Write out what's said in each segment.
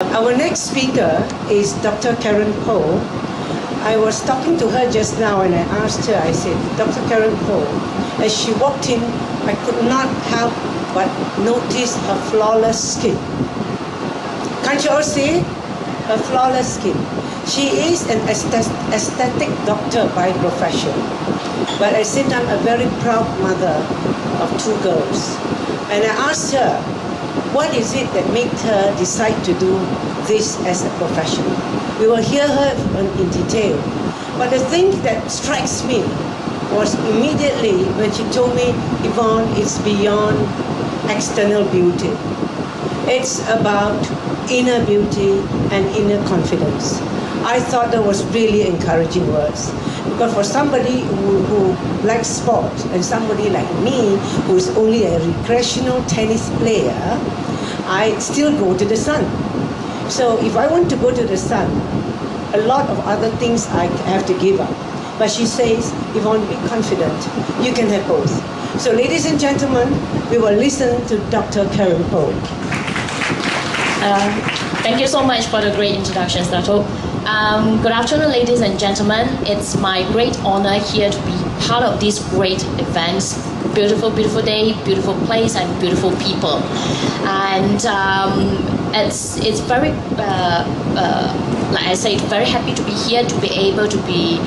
Our next speaker is Dr. Karen Poe. I was talking to her just now and I asked her, I said, Dr. Karen Poe, as she walked in, I could not help but notice her flawless skin. Can't you all see it? Her flawless skin. She is an aesthetic doctor by profession, but at the same time a very proud mother of 2 girls. And I asked her, what is it that made her decide to do this as a profession? We will hear her in detail. But the thing that strikes me was immediately when she told me, Yvonne, it's beyond external beauty. It's about inner beauty and inner confidence. I thought that was really encouraging words. Because for somebody who likes sport and somebody like me who is only a recreational tennis player, I still go to the sun. So if I want to go to the sun, a lot of other things I have to give up. But she says, Yvonne, be confident. You can have both. So ladies and gentlemen, we will listen to Dr. Karen Poe. Thank you so much for the great introductions, Dato'. Good afternoon, ladies and gentlemen. It's my great honor here to be part of these great events. Beautiful, beautiful day, beautiful place, and beautiful people. And it's very, like I said, very happy to be here, to be able to be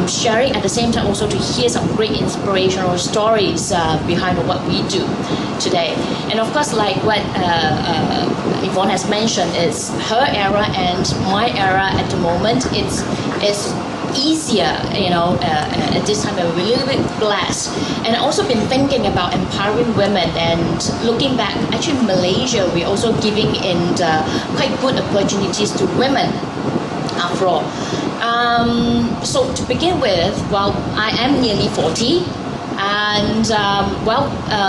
sharing at the same time also to hear some great inspirational stories behind what we do today. And of course, like what Yvonne has mentioned, it's her era and my era at the moment. It's easier, you know, at this time. We're a little bit blessed. And I've also been thinking about empowering women, and looking back, actually Malaysia, we're also giving in quite good opportunities to women after all. So to begin with, well, I am nearly 40. And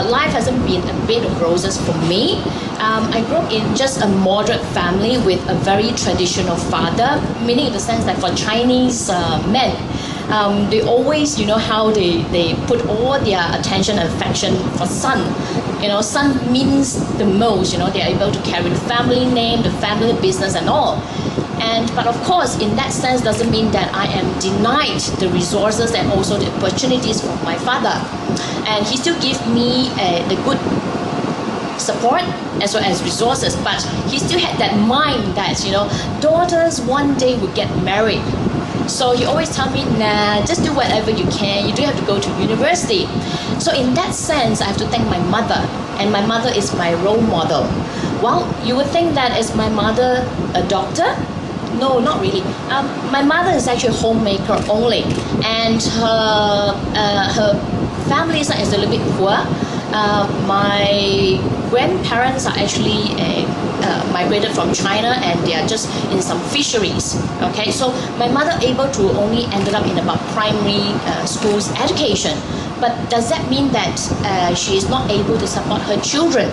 life hasn't been a bed of roses for me. I grew up in just a moderate family with a very traditional father, meaning in the sense that for Chinese men, they always, you know, how they put all their attention and affection for son. You know, son means the most, you know, they're able to carry the family name, the family business and all. But of course, in that sense, doesn't mean that I am denied the resources and also the opportunities from my father. And he still gives me the good support as well as resources, but he still had that mind that, you know, daughters one day will get married. So he always tell me, nah, just do whatever you can. You don't have to go to university. So in that sense, I have to thank my mother, and my mother is my role model. Well, you would think that is my mother a doctor? No, not really. My mother is actually a homemaker only, and her family is a little bit poor. My grandparents are actually migrated from China, and they are just in some fisheries. Okay, so my mother able to only ended up in about primary school's education. But does that mean that she is not able to support her children?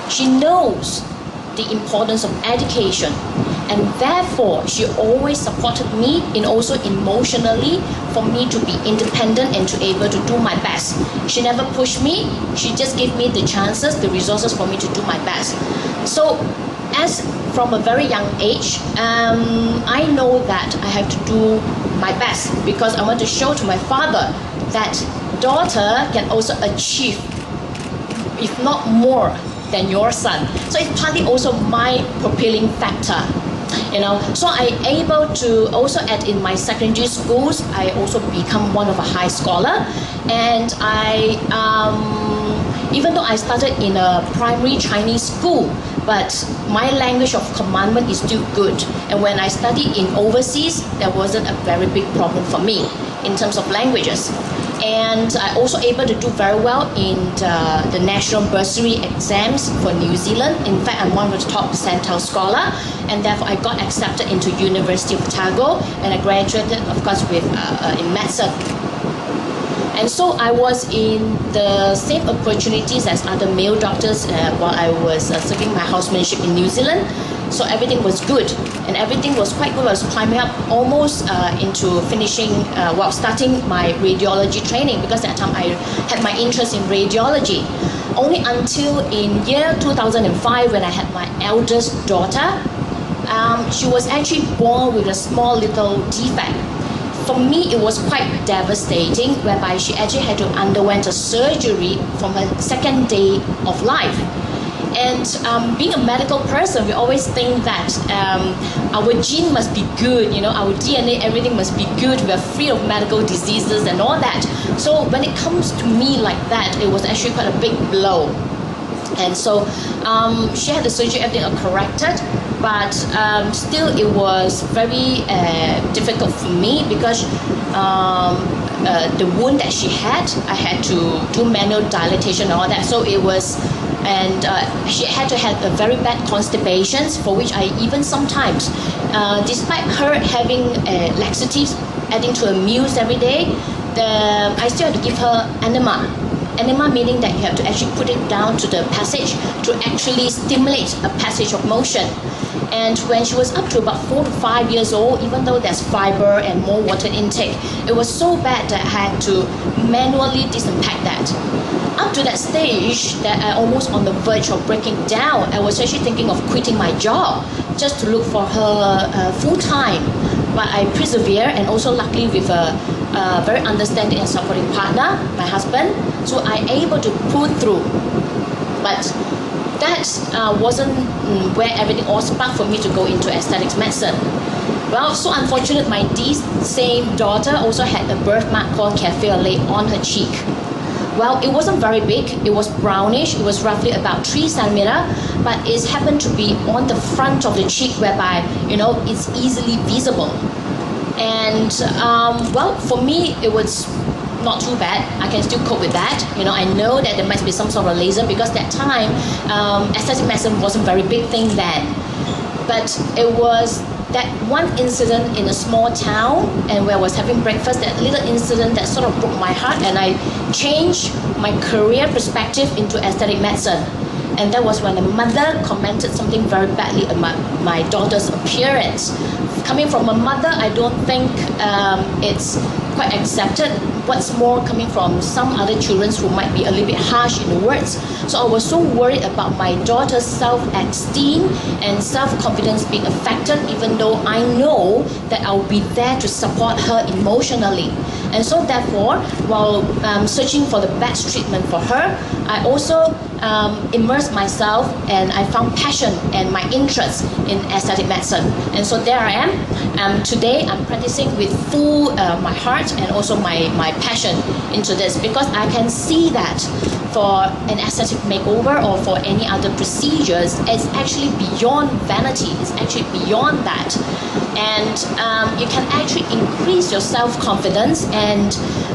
She knows the importance of education, and therefore she always supported me in also emotionally for me to be independent and to able to do my best. She never pushed me, she just gave me the chances, the resources for me to do my best. So as from a very young age, I know that I have to do my best, because I want to show to my father that daughter can also achieve, if not more, than your son. So it's partly also my propelling factor, you know. So I able to also in my secondary schools, I also become one of a high scholar, and I even though I started in a primary Chinese school, but my language of commandment is still good. And when I studied in overseas, there wasn't a very big problem for me in terms of languages. And I also able to do very well in the national bursary exams for New Zealand. In fact, I'm one of the top percentile scholar, and therefore I got accepted into University of Otago, and I graduated, of course, with in medicine. And so I was in the same opportunities as other male doctors while I was serving my housemanship in New Zealand. So everything was good, and everything was quite good. I was climbing up almost into finishing, starting my radiology training, because at that time I had my interest in radiology. only until in year 2005 when I had my eldest daughter. She was actually born with a small little defect. For me, it was quite devastating, whereby she actually had to underwent a surgery from her second day of life. And being a medical person, we always think that our gene must be good, our DNA, everything must be good, we are free of medical diseases and all that. So when it comes to me like that, it was actually quite a big blow. And so she had the surgery, everything corrected, but still it was very difficult for me because the wound that she had, I had to do manual dilatation and all that. So it was, and she had to have a very bad constipation, for which I even sometimes, despite her having laxatives adding to her meals every day, I still had to give her enema. Enema meaning that you have to actually put it down to the passage to actually stimulate a passage of motion. And when she was up to about 4 to 5 years old, even though there's fiber and more water intake, it was so bad that I had to manually disinfect that. Up to that stage that I almost on the verge of breaking down, I was actually thinking of quitting my job just to look for her full time. But I persevere, and also luckily with a very understanding and supporting partner, my husband, so I'm able to pull through. But that wasn't where everything all sparked for me to go into aesthetics medicine. Well, so unfortunate, my same daughter also had a birthmark called café-au-lait on her cheek. Well, it wasn't very big, it was brownish, it was roughly about 3 centimeters, but it happened to be on the front of the cheek, whereby, it's easily visible. And, well, for me, it was not too bad. I can still cope with that. I know that there might be some sort of laser, because that time, aesthetic medicine wasn't a very big thing then. But it was that one incident in a small town, and where I was having breakfast, that little incident that sort of broke my heart, and I changed my career perspective into aesthetic medicine. And that was when the mother commented something very badly about my daughter's appearance. Coming from a mother, I don't think it's quite accepted. What's more, coming from some other children who might be a little bit harsh in the words. So I was so worried about my daughter's self-esteem and self-confidence being affected, even though I know that I'll be there to support her emotionally. And so therefore, while searching for the best treatment for her, I also immersed myself, and I found passion and my interest in aesthetic medicine. And so there I am. Today I'm practicing with full my heart and also my passion into this, because I can see that for an aesthetic makeover or for any other procedures, it's actually beyond vanity, it's actually beyond that. And you can actually increase your self-confidence, and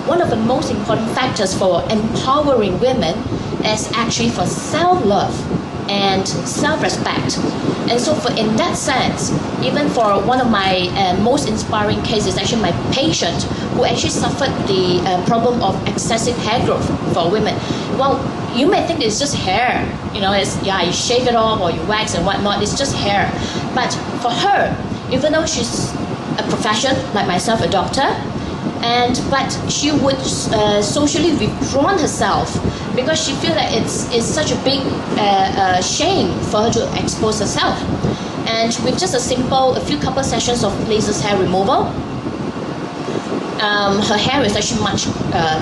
one of the most important factors for empowering women is actually for self-love and self-respect. And so in that sense, even for one of my most inspiring cases, actually my patient who actually suffered the problem of excessive hair growth for women. Well, you may think it's just hair, you shave it off or you wax and whatnot, it's just hair. But for her, even though she's a profession, like myself, a doctor, but she would socially withdrawn herself, because she feels that it's such a big shame for her to expose herself. And with just a few couple sessions of laser hair removal, her hair is actually much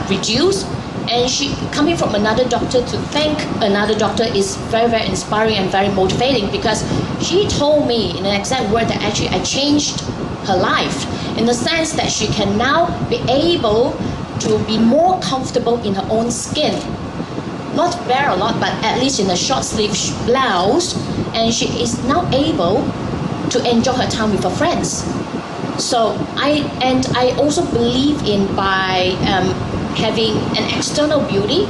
reduced. And she, coming from another doctor to thank another doctor, is very, very inspiring and very motivating, because she told me in an exact word that actually I changed her life, in the sense that she can now be able to be more comfortable in her own skin. Not wear a lot, but at least in a short sleeve blouse, and she is now able to enjoy her time with her friends. So I also believe in by having an external beauty,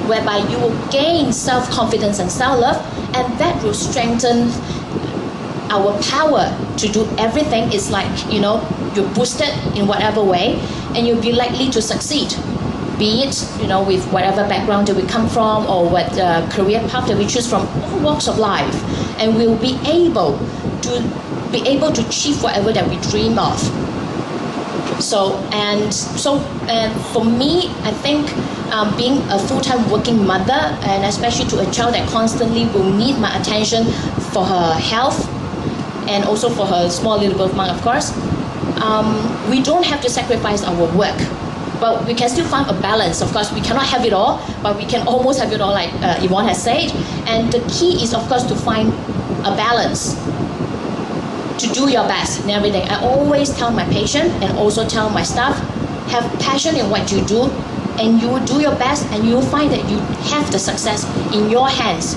whereby you will gain self-confidence and self-love, and that will strengthen our power to do everything. Is like, you're boosted in whatever way, and you'll be likely to succeed, be it, with whatever background that we come from, or what career path that we choose from, all walks of life, and we'll be able to achieve whatever that we dream of. So for me, I think being a full-time working mother, and especially to a child that constantly will need my attention for her health and also for her small little birthmark, of course, we don't have to sacrifice our work, but we can still find a balance. Of course, we cannot have it all, but we can almost have it all, like Yvonne has said. And the key is, of course, to find a balance, to do your best in everything. I always tell my patient and also tell my staff, have passion in what you do, and you will do your best, and you will find that you have the success in your hands.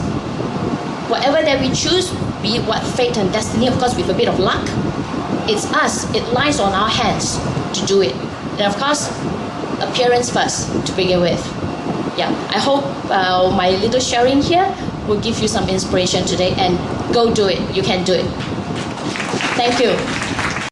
Whatever that we choose, be it what fate and destiny, of course with a bit of luck, it's us, it lies on our hands to do it. And of course, appearance first to begin with. Yeah, I hope my little sharing here will give you some inspiration today, and go do it, you can do it. Thank you.